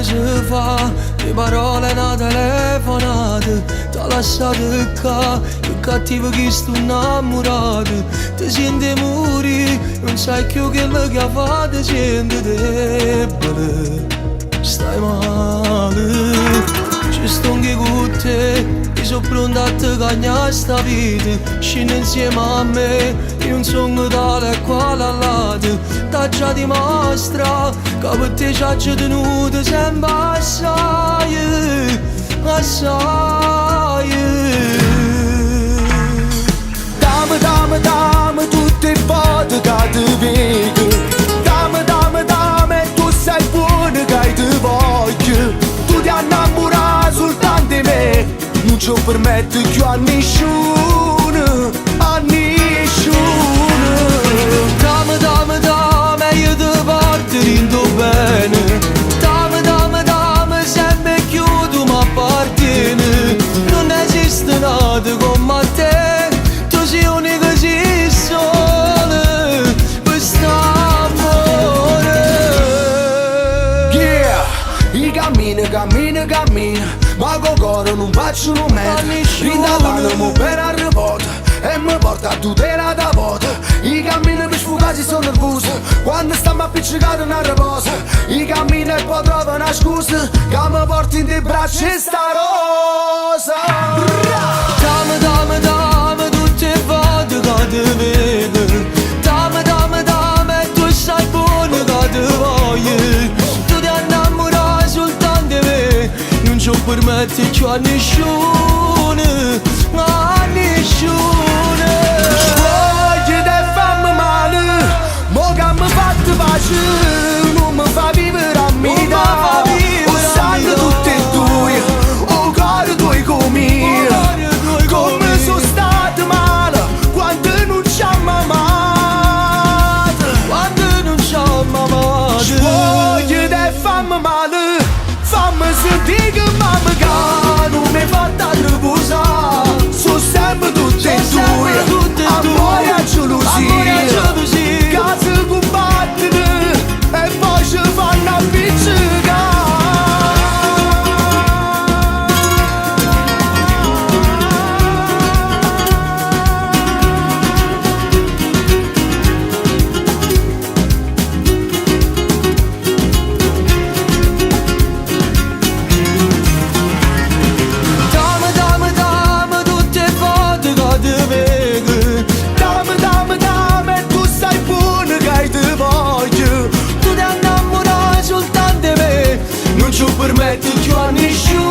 si fa, le parole una telefonata, t'ha lasciato qua, più cattivo che sto innamorato, ti senti morire, non sai più quello che ha fatto, ti senti debole, stai male, ci sto anche con te, io sono pronto a te cagnare sta vita, scendi insieme a me, io non sono tale quale all'altro, t'ha già dimostra, che per te c'ha già tenuto sempre assai, assai. Dammi tutte le volte che ti vedo, dammi, tu sei buono che ti voglio, tu ti innamorare soltanto di me, non ci permetto più a nessuno, a nessuno. Dammi, io ti porto rindo bene, dammi, sempre più tu mi appartieni, non esiste nada come te, tu sei unica, sei sola, questo amore. Yeah, io cammino, ma con cuore non faccio un metro, rindavanimo per arrivare e mi porta a tutela da volta. Io cammino per sfogare, sono nervoso, quando stiamo appiccicati una riposa, io cammino e poi trovo una scusa, che mi porti in te braccia e sta rosa. Dammi, tutte le volte che ti vedo, dammi, tu sai buono che ti voglio, tu ti innamorare soltanto di me, non ci permetti più a nessuno, a nessuno. Voglio te fammi male, mo che mi fate pace, non mi fa vivere a metà, o sanno tutte e due, o cuore tuoi come, come sono stato male, quando non ci hanno amato, Quando non ci amo amato, voglio te fammi male, fammi sentire che mamma che non mi fatta riposare, sono sempre tutte e due, amore e gelosia, che si combattono e poi ci fanno appiccicare. dammi, tutte le volte che ti vedo, Dammi, tu sei buono che ti voglio, tu ti innamorare soltanto di me, non ci permetto più a nessuno.